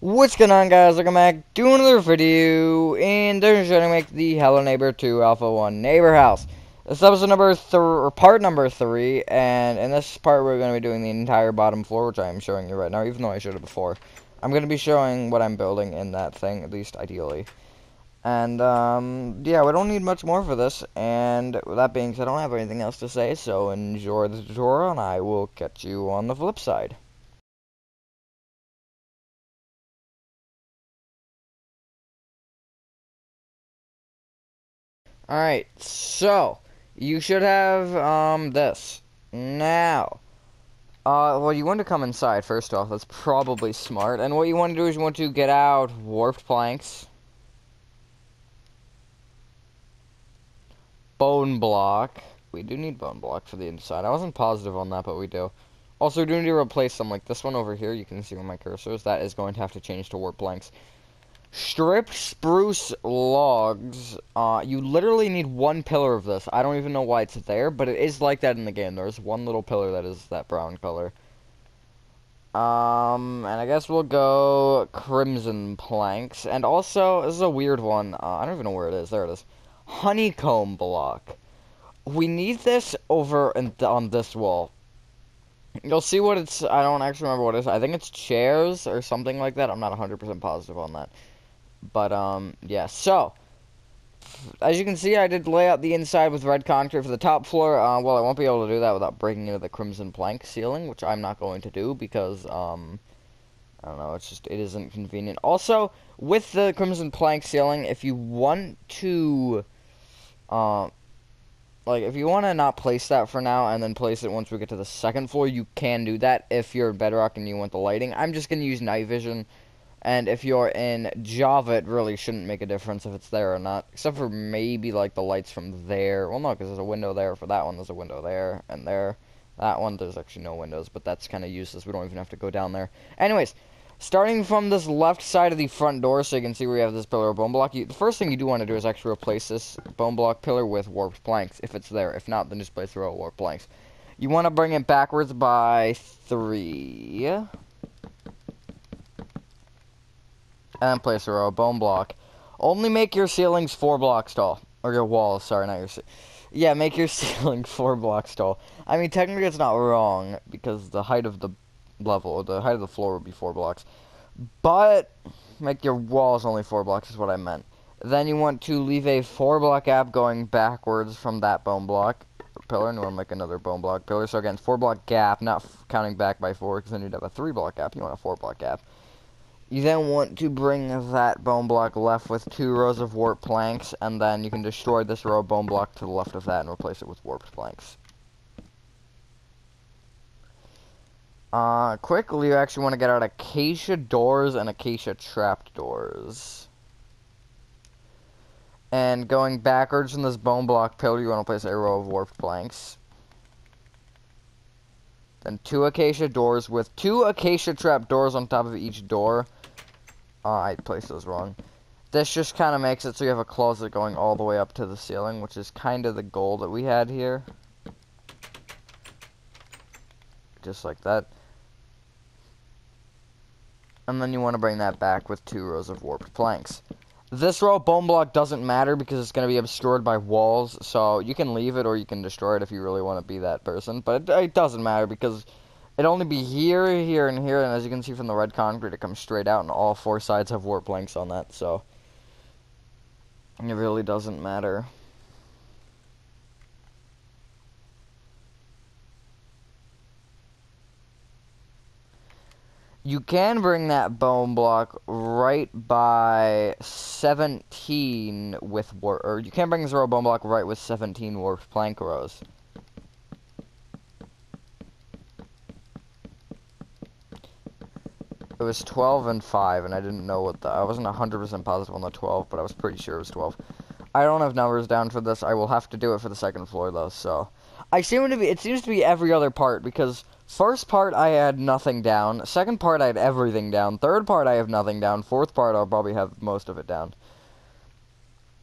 What's going on, guys? Welcome back to another video, and they're trying to make the Hello Neighbor 2 Alpha 1 Neighbor House. This is episode number part number 3, and in this part we're going to be doing the entire bottom floor, which I am showing you right now, even though I showed it before. I'm going to be showing what I'm building in that thing, at least ideally. And, yeah, we don't need much more for this, and with that being said, I don't have anything else to say, so enjoy the tutorial, and I will catch you on the flip side. Alright, so, you should have, this. Now, well, you want to come inside, first off. That's probably smart. And what you want to do is you want to get out warped planks, bone block. We do need bone block for the inside. I wasn't positive on that, but we do. Also, we do need to replace some, like this one over here. You can see where my cursor is. That is going to have to change to warped planks. Stripped spruce logs. You literally need one pillar of this. I don't even know why it's there, but it is like that in the game. There's one little pillar that is that brown color. And I guess we'll go crimson planks. And also, this is a weird one. I don't even know where it is. There it is. Honeycomb block. We need this over on this wall. You'll see what it's... I don't actually remember what it is. I think it's chairs or something like that. I'm not 100% positive on that. But, yeah, so, as you can see, I did lay out the inside with red concrete for the top floor. Well, I won't be able to do that without breaking into the crimson plank ceiling, which I'm not going to do because, I don't know, it isn't convenient. Also, with the crimson plank ceiling, if you want to, if you want to not place that for now and then place it once we get to the second floor, you can do that if you're in Bedrock and you want the lighting. I'm just going to use night vision. And if you're in Java, it really shouldn't make a difference if it's there or not. Except for maybe, like, the lights from there. Well, no, because there's a window there for that one. There's a window there and there. That one, there's actually no windows, but that's kind of useless. We don't even have to go down there. Anyways, starting from this left side of the front door, so you can see where you have this pillar of bone block. The first thing you do want to do is actually replace this bone block pillar with warped planks, if it's there. If not, then just place through warped planks. You want to bring it backwards by 3... and place a row of bone block. Only make your ceilings 4 blocks tall. Or your walls, sorry, not your yeah, make your ceiling 4 blocks tall. I mean, technically it's not wrong, because the height of the level, or the height of the floor would be 4 blocks. But, make your walls only 4 blocks is what I meant. Then you want to leave a 4 block gap going backwards from that bone block pillar, and you want to make another bone block pillar. So again, 4 block gap, not counting back by 4, because then you'd have a 3 block gap. You want a 4 block gap. You then want to bring that bone block left with 2 rows of warped planks, and then you can destroy this row of bone block to the left of that and replace it with warped planks. Quickly, you actually want to get out acacia doors and acacia trapped doors. And going backwards from this bone block pillar, you want to place a row of warped planks. Then 2 acacia doors with 2 acacia trap doors on top of each door. I placed those wrong. This just kind of makes it so you have a closet going all the way up to the ceiling, which is kind of the goal that we had here. Just like that. And then you want to bring that back with 2 rows of warped planks. This row of bone block doesn't matter because it's going to be obscured by walls, so you can leave it or you can destroy it if you really want to be that person. But it doesn't matter because it'll only be here, here, and here, and as you can see from the red concrete, it comes straight out, and all 4 sides have warped planks on that, so it really doesn't matter. You can bring that bone block right by 17 with or you can bring this row of bone block right with 17 warped plank rows. It was 12 and 5, and I didn't know what I wasn't 100% positive on the 12, but I was pretty sure it was 12. I don't have numbers down for this. I will have to do it for the second floor, though, so. It seems to be every other part, because first part I had nothing down, second part I had everything down, third part I have nothing down, fourth part I'll probably have most of it down.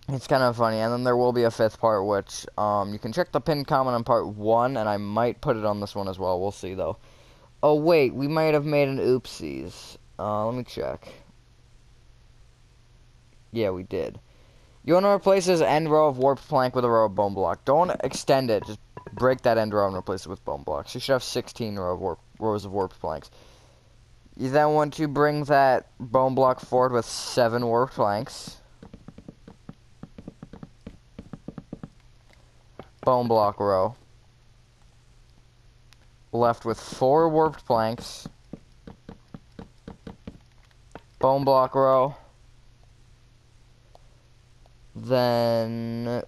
It's kind of funny, and then there will be a 5th part, which, you can check the pinned comment on part 1, and I might put it on this one as well. We'll see, though. Oh, wait, we might have made an oopsies. Let me check. Yeah, we did. You want to replace this end row of warped plank with a row of bone block. Don't extend it. Just break that end row and replace it with bone blocks. You should have 16 rows of warped planks. You then want to bring that bone block forward with 7 warped planks. Bone block row. Left with 4 warped planks. Bone block row. Then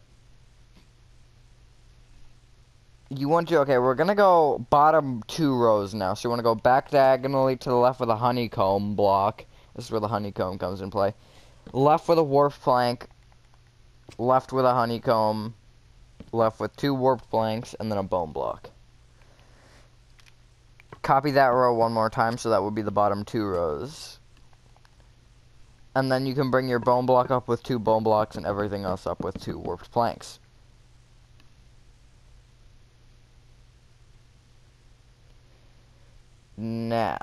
you want to, okay, we're gonna go bottom 2 rows now. So you want to go back diagonally to the left with a honeycomb block. This is where the honeycomb comes in play. Left with a warped plank. Left with a honeycomb. Left with 2 warped planks and then a bone block. Copy that row one more time, so that would be the bottom 2 rows. And then you can bring your bone block up with 2 bone blocks and everything else up with 2 warped planks. Now,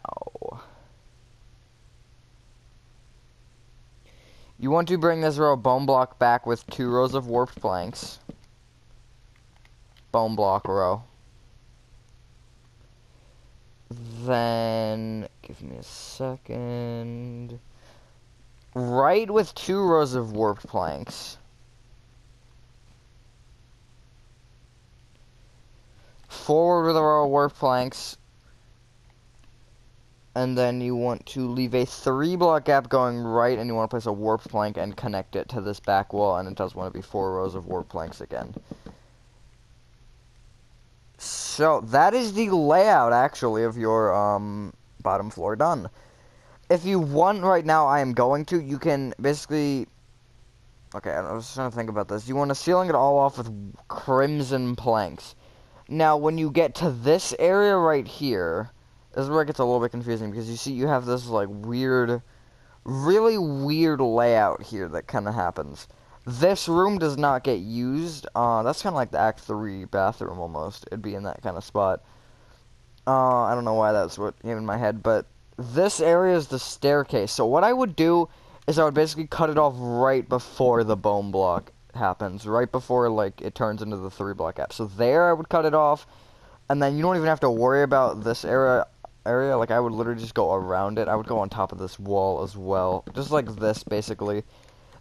you want to bring this row of bone block back with 2 rows of warped planks. Bone block row. Then, give me a second. Right with 2 rows of warped planks. Forward with a row of warped planks. And then you want to leave a 3 block gap going right, and you want to place a warped plank and connect it to this back wall, and it does want to be 4 rows of warped planks again. So, that is the layout, actually, of your, bottom floor done. If you want right now, I am going to, you can basically... Okay, I was trying to think about this. You want to ceiling it all off with crimson planks. Now, when you get to this area right here... This is where it gets a little bit confusing, because you see you have this, like, weird, really weird layout here that kind of happens. This room does not get used. That's kind of like the Act 3 bathroom, almost. It'd be in that kind of spot. I don't know why that's what came in my head, but this area is the staircase. So what I would do is I would basically cut it off right before the bone block happens. Right before, like, it turns into the 3 block gap. So there I would cut it off, and then you don't even have to worry about this area, like, I would literally just go around it. I would go on top of this wall as well. Just like this, basically.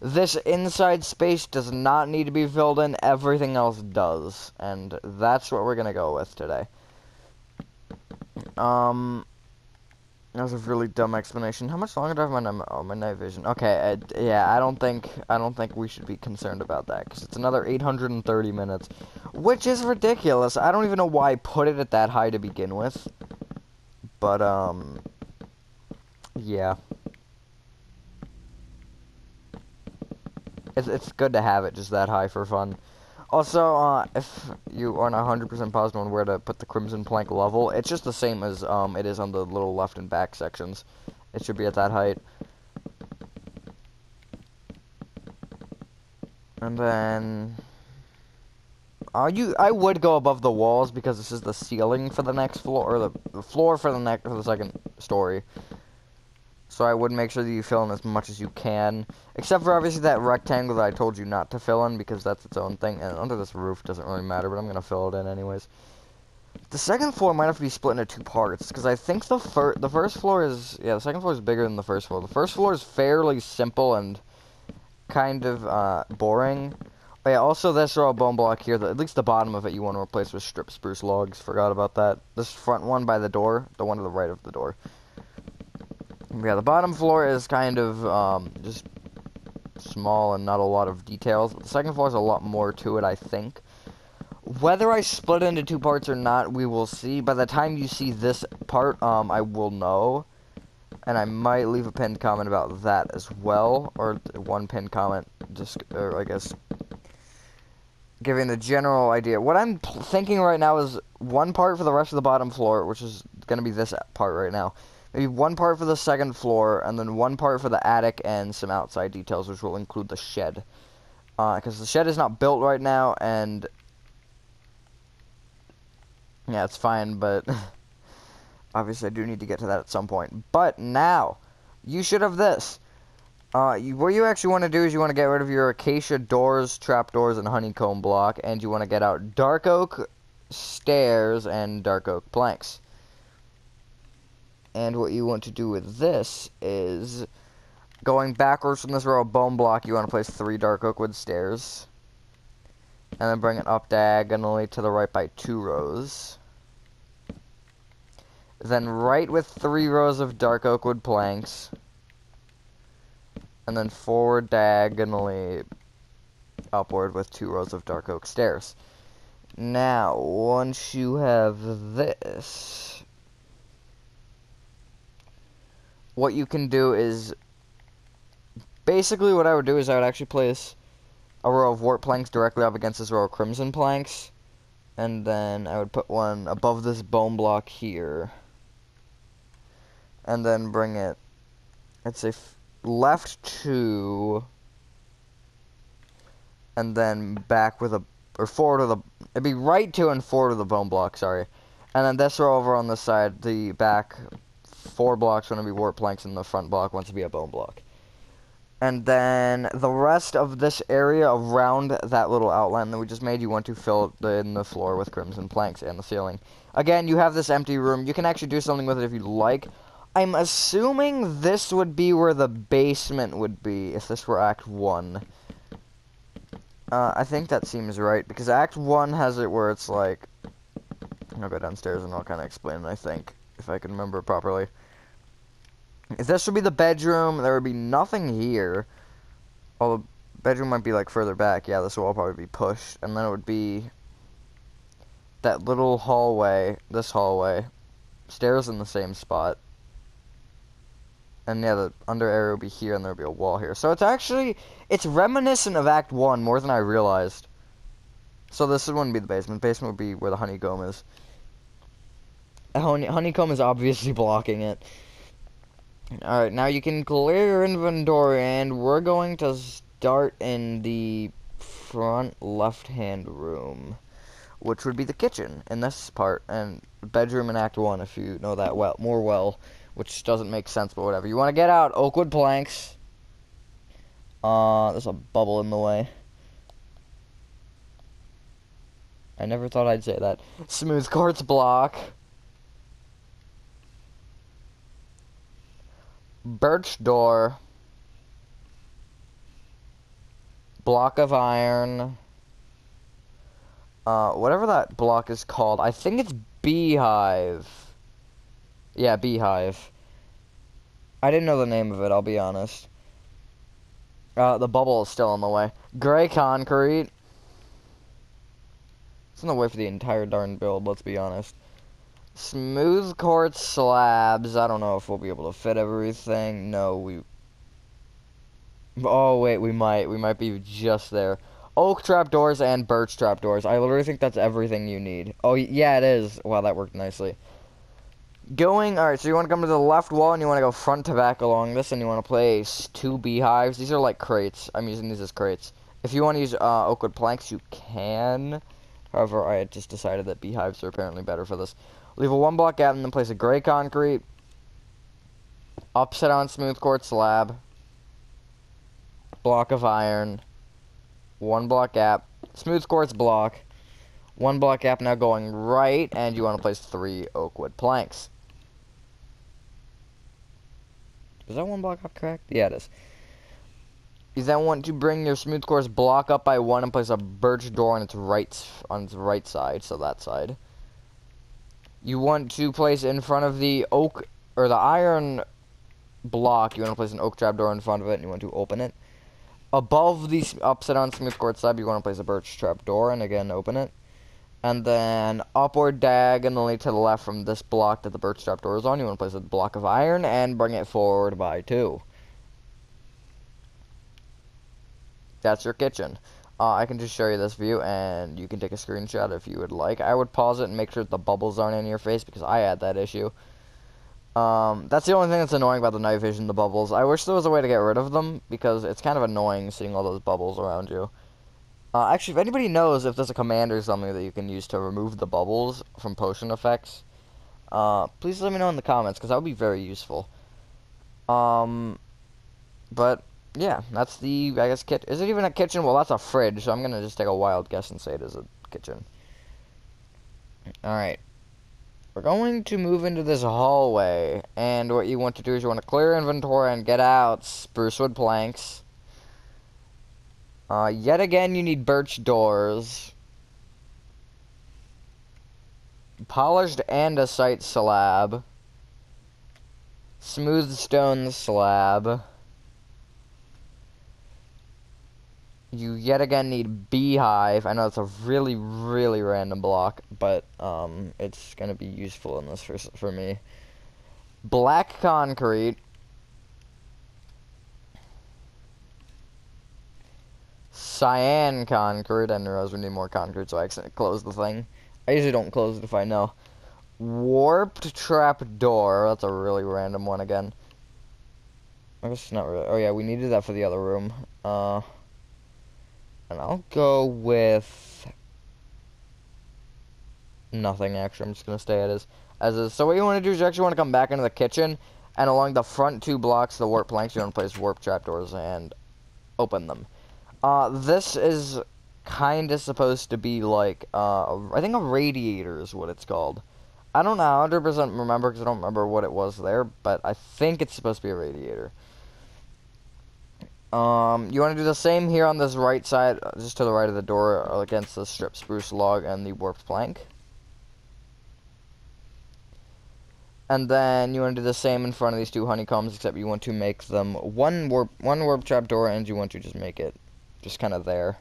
This inside space does not need to be filled in. Everything else does. And that's what we're gonna go with today. That was a really dumb explanation. How much longer do I have my night vision? Okay, yeah, I don't think we should be concerned about that, because it's another 830 minutes. Which is ridiculous. I don't even know why I put it at that high to begin with. But, yeah. It's good to have it just that high for fun. Also, if you are not 100% positive on where to put the crimson plank level, it's just the same as, it is on the little left and back sections. It should be at that height. And then... I would go above the walls because this is the ceiling for the next floor, or the floor for the second story. So I would make sure that you fill in as much as you can, except for obviously that rectangle that I told you not to fill in because that's its own thing. And under this roof doesn't really matter, but I'm gonna fill it in anyways. The second floor might have to be split into 2 parts because I think the first floor is the second floor is bigger than the first floor. The first floor is fairly simple and kind of boring. But yeah, also this row of bone block here, at least the bottom of it, you want to replace with strip spruce logs. Forgot about that. This front one by the door, the one to the right of the door. Yeah, the bottom floor is kind of just small and not a lot of details. The second floor is a lot more to it, I think. Whether I split it into 2 parts or not, we will see. By the time you see this part, I will know. And I might leave a pinned comment about that as well. Or one pinned comment, or I guess... giving the general idea. What I'm thinking right now is 1 part for the rest of the bottom floor, which is going to be this part right now. Maybe 1 part for the second floor, and then 1 part for the attic and some outside details, which will include the shed. Because the shed is not built right now, and... yeah, it's fine, but... obviously I do need to get to that at some point. But now, you should have this. What you actually want to do is you want to get rid of your acacia doors, trapdoors, and honeycomb block, and you want to get out dark oak stairs and dark oak planks. And what you want to do with this is, going backwards from this row of bone block, you want to place 3 dark oak wood stairs. And then bring it up diagonally to the right by 2 rows. Then right with 3 rows of dark oak wood planks. And then forward diagonally upward with 2 rows of dark oak stairs. Now, once you have this, what you can do is, basically what I would do is I would actually place a row of wart planks directly up against this row of crimson planks, and then I would put one above this bone block here, and then bring it, I'd say left 2, and then back with a, or forward with a, it'd be right 2 and forward with a bone block, sorry. And then this row over on this side, the back 4 blocks want to be wart planks, and the front block wants to be a bone block. And then the rest of this area around that little outline that we just made, you want to fill in the floor with crimson planks and the ceiling. Again, you have this empty room. You can actually do something with it if you like. I'm assuming this would be where the basement would be if this were Act 1. I think that seems right, because Act 1 has it where it's like, I'll go downstairs and I'll kind of explain it, I think, if I can remember properly. If this would be the bedroom, there would be nothing here. Well, the bedroom might be like further back. Yeah, this will all probably be pushed. And then it would be that little hallway, this hallway. Stairs in the same spot. And yeah, the under area would be here, and there would be a wall here. So it's actually, it's reminiscent of Act 1 more than I realized. So this wouldn't be the basement. The basement would be where the honeycomb is. Honeycomb is obviously blocking it. Alright, now you can clear your inventory, and we're going to start in the front left-hand room, which would be the kitchen in this part, and bedroom in Act 1, if you know that well, which doesn't make sense, but whatever. You want to get out oak wood planks. There's a bubble in the way. I never thought I'd say that. Smooth quartz block. Birch door, block of iron, whatever that block is called, I think it's beehive. Yeah, beehive. I didn't know the name of it, I'll be honest. The bubble is still in the way. Gray concrete. It's in the way for the entire darn build, let's be honest. Smooth quartz slabs. I don't know if we'll be able to fit everything. No, we... Oh, wait, we might. We might be just there. Oak trapdoors and birch trapdoors. I literally think that's everything you need. Oh, yeah, it is. Wow, that worked nicely. Alright, so you want to come to the left wall, and you want to go front to back along this, and you want to place 2 beehives. These are like crates. I'm using these as crates. If you want to use oak wood planks, you can. However, I had just decided that beehives are apparently better for this. Leave a 1 block gap and then place a gray concrete, upside down smooth quartz slab, block of iron, 1 block gap, smooth quartz block, 1 block gap now going right, and you want to place 3 oak wood planks. Is that 1 block gap correct? Yeah, it is. You then want to bring your smooth quartz block up by 1 and place a birch door on its right side, so that side. You want to place in front of the oak, or the iron block, you want to place an oak trapdoor in front of it, and you want to open it. Above the upside down smooth quartz slab, you want to place a birch trapdoor, and again, open it. And then upward diagonally to the left from this block that the birch trapdoor is on, you want to place a block of iron, and bring it forward by 2. That's your kitchen. I can just show you this view, and you can take a screenshot if you would like. I would pause it and make sure that the bubbles aren't in your face, because I had that issue. That's the only thing that's annoying about the night vision, the bubbles. I wish there was a way to get rid of them, because it's kind of annoying seeing all those bubbles around you. Actually, if anybody knows if there's a command or something that you can use to remove the bubbles from potion effects, please let me know in the comments, because that would be very useful. But Yeah, that's the, I guess, is it even a kitchen? Well, that's a fridge, so I'm gonna just take a wild guess and say it is a kitchen. Alright. We're going to move into this hallway, and what you want to do is you want to clear inventory and get out spruce wood planks. Yet again, you need birch doors. Polished andesite slab. Smooth stone slab. You yet again need beehive. I know it's a really, really random block, but it's gonna be useful in this for me. Black concrete. Cyan concrete. I realize we need more concrete, so I accidentally closed the thing. I usually don't close it if I know. Warped trap door. That's a really random one again. I guess it's not really. Oh yeah, we needed that for the other room. And I'll go with nothing. Actually, I'm just gonna stay as is. So what you want to do is you actually want to come back into the kitchen, and along the front 2 blocks, the warp planks, you want to place warp trapdoors and open them. This is kind of supposed to be like, I think a radiator is what it's called. I don't know 100% remember because I don't remember what it was there, but I think it's supposed to be a radiator. You want to do the same here on this right side, just to the right of the door, against the strip spruce log and the warped plank. And then you want to do the same in front of these 2 honeycombs, except you want to make them one warp trap door, and you want to just make it just kind of there.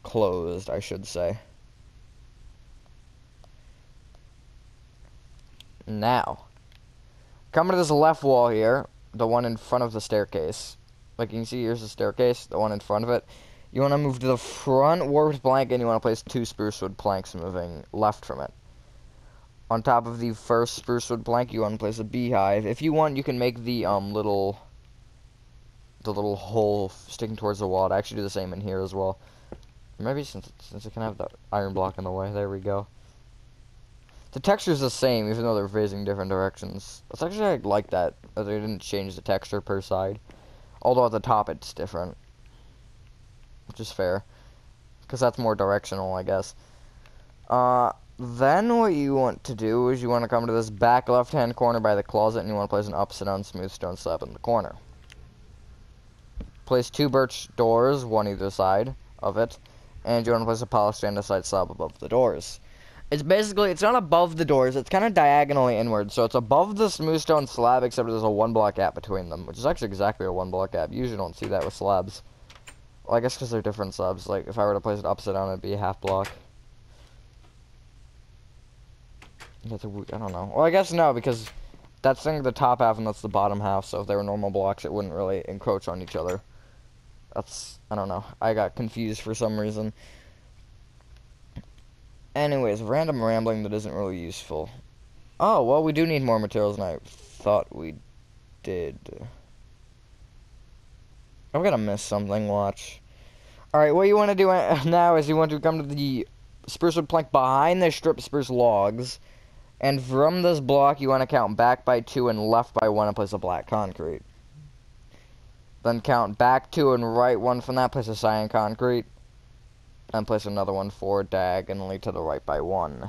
Closed, I should say. Now, coming to this left wall here, the one in front of the staircase. Like you can see, here's the staircase, the one in front of it. You want to move to the front warped plank, and you want to place 2 spruce wood planks moving left from it. On top of the first spruce wood plank, you want to place a beehive. If you want, you can make the little hole sticking towards the wall. I'd actually do the same in here as well. Maybe since it can have the iron block in the way. There we go. The texture's the same, even though they're facing different directions. It's actually, I like that they didn't change the texture per side. Although at the top it's different. Which is fair. Because that's more directional, I guess. Then what you want to do is you want to come to this back left-hand corner by the closet, and you want to place an upside-down smooth stone slab in the corner. Place 2 birch doors, one either side of it, and you want to place a polished andesite slab above the doors. It's basically, it's not above the doors, it's kind of diagonally inward, so it's above the smooth stone slab, except there's a 1 block gap between them, which is actually exactly a 1 block gap. You usually don't see that with slabs. Well, I guess because they're different slabs. Like, if I were to place it upside down, it'd be a half block. I don't know. Well, I guess no, because that's the top half and that's the bottom half, so if they were normal blocks, it wouldn't really encroach on each other. I don't know. I got confused for some reason. Anyways, random rambling that isn't really useful. Oh, well, we do need more materials than I thought we did. I'm gonna miss something, watch. Alright, what you want to do now is you want to come to the spruce wood plank behind the strip spruce logs, and from this block you want to count back by 2 and left by 1 and place a black concrete. Then count back 2 and right 1 from that, place a cyan concrete. And place another one forward diagonally to the right by 1.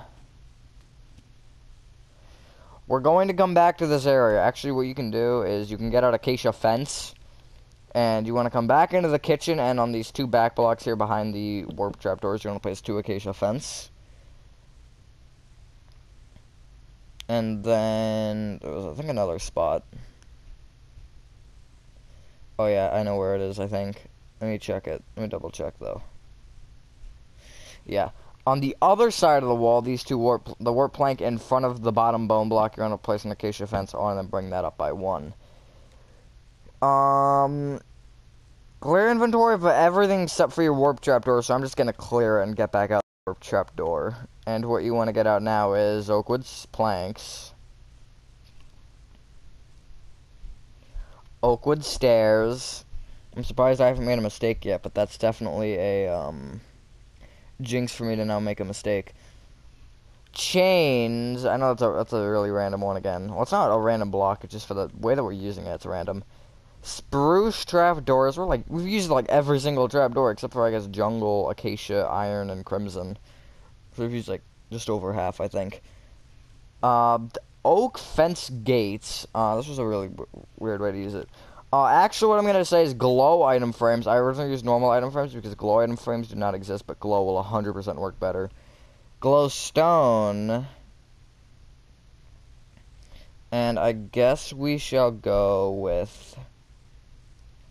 We're going to come back to this area. Actually, what you can do is you can get out acacia fence. And you want to come back into the kitchen, and on these 2 back blocks here behind the warp trapdoors, you want to place 2 acacia fence. And then there was, I think, another spot. Oh yeah, I know where it is, I think. Let me check it. Let me double check though. Yeah. On the other side of the wall, these 2 the warp plank in front of the bottom bone block, you're going to place an acacia fence on and bring that up by 1. Clear inventory of everything except for your warp trapdoor, so I'm just going to clear it and get back out the warp trapdoor. And what you want to get out now is oakwood planks, oakwood stairs. I'm surprised I haven't made a mistake yet, but that's definitely a jinx for me to now make a mistake. chains. I know that's a really random one again. Well, it's not a random block. It's just for the way that we're using it. It's random. Spruce trap doors. We've used like every single trap door except for I guess jungle, acacia, iron, and crimson. So we've used like just over half, I think. Oak fence gates. This was a really weird way to use it. Actually, what I'm gonna say is glow item frames. I originally used normal item frames because glow item frames do not exist, but glow will 100% work better. Glowstone. And I guess we shall go with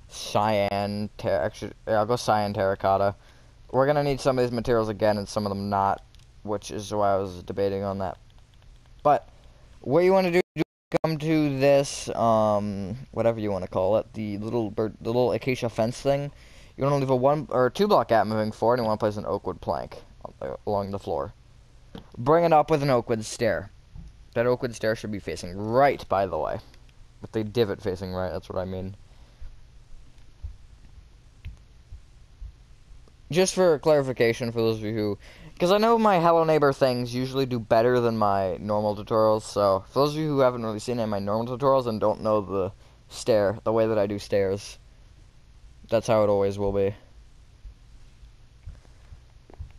cyan. Actually, yeah, I'll go cyan terracotta. We're gonna need some of these materials again, and some of them not, which is why I was debating on that. But what you want to do, come to this, whatever you want to call it, the little acacia fence thing. You want to leave a 1 or 2 block gap moving forward, and you want to place an oakwood plank along the floor. Bring it up with an oakwood stair. That oakwood stair should be facing right, by the way. With the divot facing right, that's what I mean. Just for clarification for those of you who... Because I know my Hello Neighbor things usually do better than my normal tutorials, so for those of you who haven't really seen any of my normal tutorials and don't know the way that I do stairs, that's how it always will be.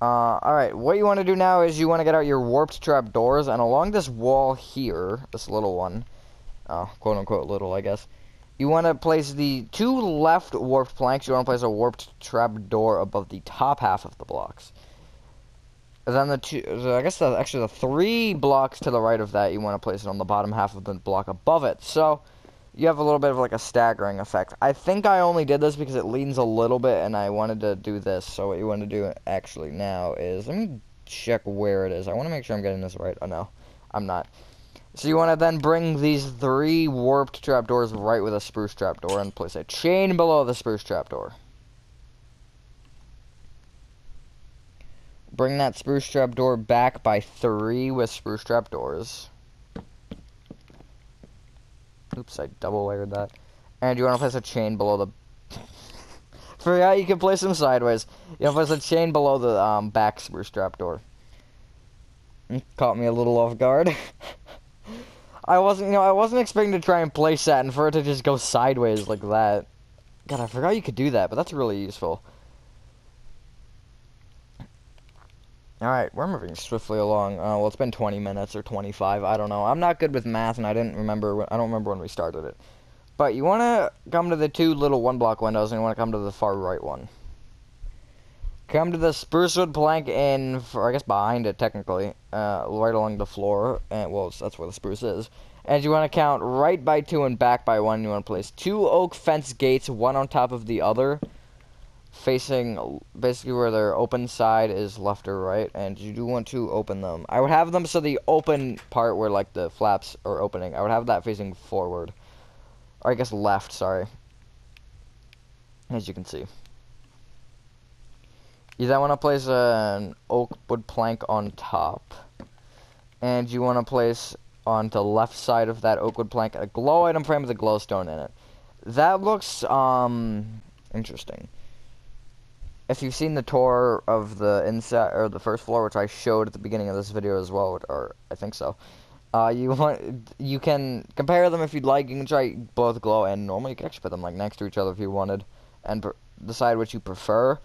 Alright, what you want to do now is you want to get out your warped trap doors, and along this wall here, this little one, quote-unquote little, I guess, you want to place the 2 left warped planks. You want to place a warped trap door above the top half of the blocks. And then actually the 3 blocks to the right of that, you want to place it on the bottom half of the block above it. So you have a little bit of like a staggering effect. I think I only did this because it leans a little bit, and I wanted to do this. So what you want to do actually now is, let me check where it is. I want to make sure I'm getting this right. Oh no, I'm not. So you want to then bring these 3 warped trapdoors right with a spruce trapdoor and place a chain below the spruce trapdoor. Bring that spruce trapdoor back by 3 with spruce trapdoors. Oops, I double layered that. And you want to place a chain below the... Forgot you can place them sideways. You want to place a chain below the back spruce trapdoor. Caught me a little off guard. I wasn't expecting to try and place that and for it to just go sideways like that. God, I forgot you could do that, but that's really useful. Alright, we're moving swiftly along. Well, it's been 20 minutes or 25, I don't know. I'm not good with math, and I don't remember when we started it. But you want to come to the 2 little 1-block windows, and you want to come to the far right one. Come to the spruce wood plank I guess behind it, technically, right along the floor, and, well, that's where the spruce is. And you want to count right by 2 and back by 1. You want to place 2 oak fence gates, one on top of the other, facing basically where their open side is left or right, and you do want to open them. I would have them so the open part where, like, the flaps are opening, I would have that facing forward. Or I guess left, sorry. As you can see. You then want to place an oak wood plank on top. And you want to place on the left side of that oak wood plank a glow item frame with a glowstone in it. That looks, interesting. If you've seen the tour of the inside, or the first floor, which I showed at the beginning of this video as well, or I think so, you can compare them if you'd like. You can try both glow and normal. You can actually put them, like, next to each other if you wanted, and decide which you prefer.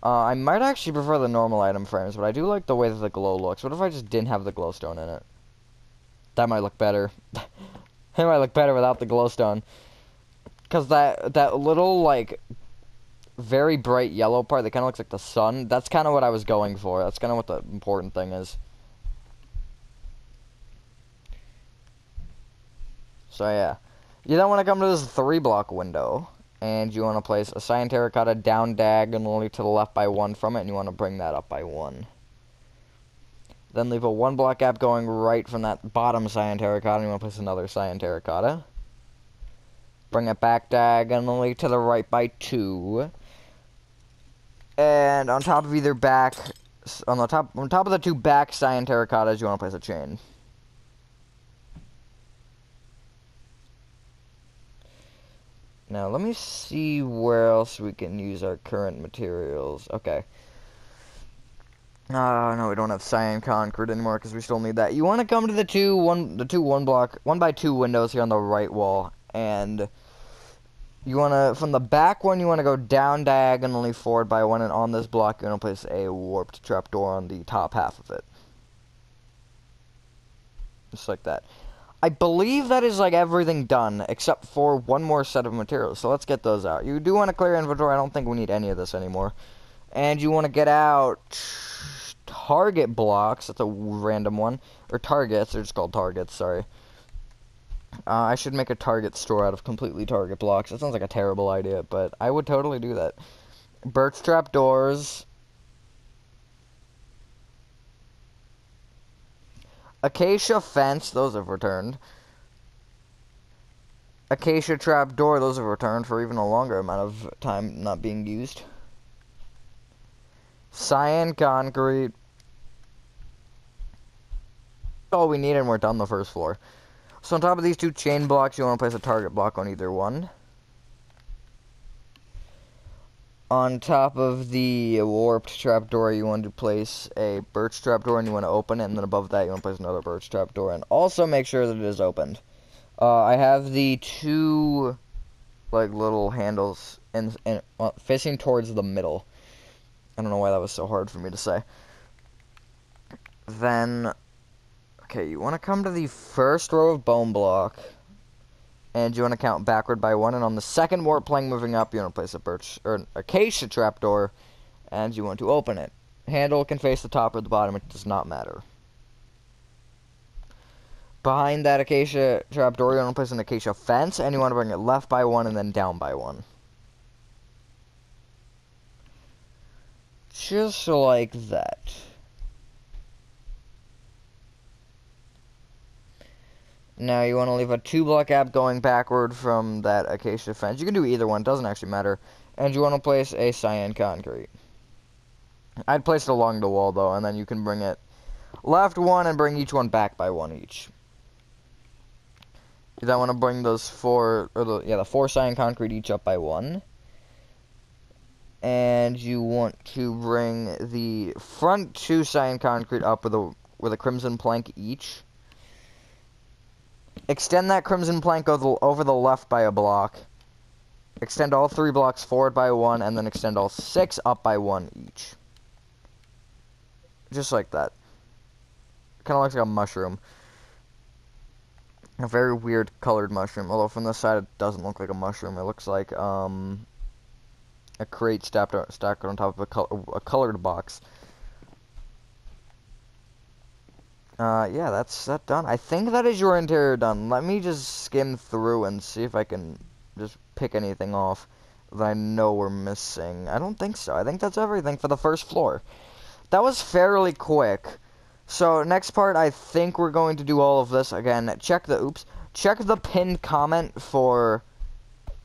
I might actually prefer the normal item frames, but I do like the way that the glow looks. What if I just didn't have the glowstone in it? That might look better. It might look better without the glowstone. Because that little, like, very bright yellow part that kind of looks like the sun, that's kind of what I was going for. That's kind of what the important thing is. So, yeah. You then want to come to this 3-block window. And you want to place a cyan terracotta down diagonally to the left by 1 from it, and you want to bring that up by 1. Then leave a 1-block gap going right from that bottom cyan terracotta, and you want to place another cyan terracotta. Bring it back diagonally to the right by 2. And on top of on top of the 2 back cyan terracottas, you want to place a chain. Now, let me see where else we can use our current materials. Okay. No, we don't have cyan concrete anymore because we still need that. You want to come to the two one block, 1x2 windows here on the right wall, and you want to, from the back one, you want to go down diagonally forward by 1, and on this block, you're going to place a warped trapdoor on the top half of it. Just like that. I believe that is like everything done, except for one more set of materials, so let's get those out. You do want to clear inventory, I don't think we need any of this anymore. And you want to get out target blocks, that's a random one, or targets, they're just called targets, sorry. I should make a target store out of completely target blocks. That sounds like a terrible idea, but I would totally do that. Birch trap doors. Acacia fence, those have returned. Acacia trap door, those have returned for even a longer amount of time not being used. Cyan concrete. All we need, and we're done the first floor. So on top of these 2 chain blocks, you want to place a target block on either one. On top of the warped trapdoor, you want to place a birch trapdoor, and you want to open it, and then above that, you want to place another birch trapdoor, and also make sure that it is opened. I have the 2, like, little handles facing towards the middle. I don't know why that was so hard for me to say. Then, okay, you want to come to the first row of bone block, and you want to count backward by 1, and on the second warp plank moving up, you want to place a birch, or an acacia trapdoor, and you want to open it. Handle can face the top or the bottom, it does not matter. Behind that acacia trapdoor, you want to place an acacia fence, and you want to bring it left by 1 and then down by 1. Just like that. Now you want to leave a 2-block gap going backward from that acacia fence. You can do either one, doesn't actually matter. And you want to place a cyan concrete. I'd place it along the wall though, and then you can bring it left 1 and bring each one back by 1 each. You then want to bring those 4, or the 4 cyan concrete each up by 1. And you want to bring the front 2 cyan concrete up with a crimson plank each. Extend that crimson plank over the left by a block. Extend all 3 blocks forward by 1, and then extend all 6 up by 1 each. Just like that. Kind of looks like a mushroom. A very weird colored mushroom, although from this side it doesn't look like a mushroom. It looks like a crate stacked on top of a colored box. Yeah, that's that done. I think that is your interior done. Let me just skim through and see if I can just pick anything off that I know we're missing. I don't think so. I think that's everything for the first floor. That was fairly quick. So, next part, I think we're going to do all of this. Again, check the pinned comment for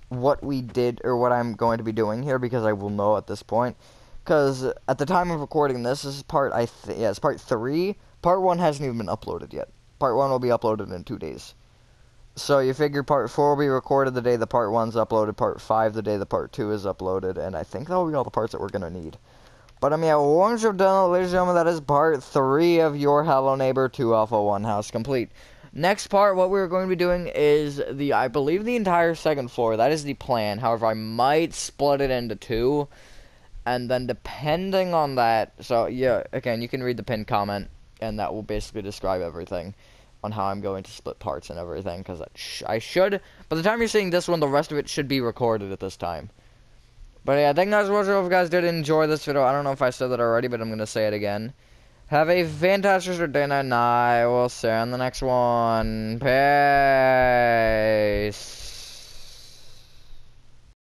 what we did, or what I'm going to be doing here, because I will know at this point. Because at the time of recording this is part, it's part 3. Part 1 hasn't even been uploaded yet. Part 1 will be uploaded in 2 days. So you figure part 4 will be recorded the day the part 1's uploaded, part 5 the day the part 2 is uploaded, and I think that will be all the parts that we're going to need. But yeah, once you're done, ladies and gentlemen, that is part 3 of your Hello Neighbor 2 Alpha 1 house complete. Next part, what we're going to be doing is I believe the entire second floor. That is the plan. However, I might split it into 2. And then depending on that, so yeah, again, you can read the pinned comment, and that will basically describe everything on how I'm going to split parts and everything, because I should, by the time you're seeing this one, the rest of it should be recorded at this time. But yeah, thank you guys for watching. If you guys did enjoy this video, I don't know if I said that already, but I'm going to say it again. Have a fantastic day, and I will see you on the next one. Peace.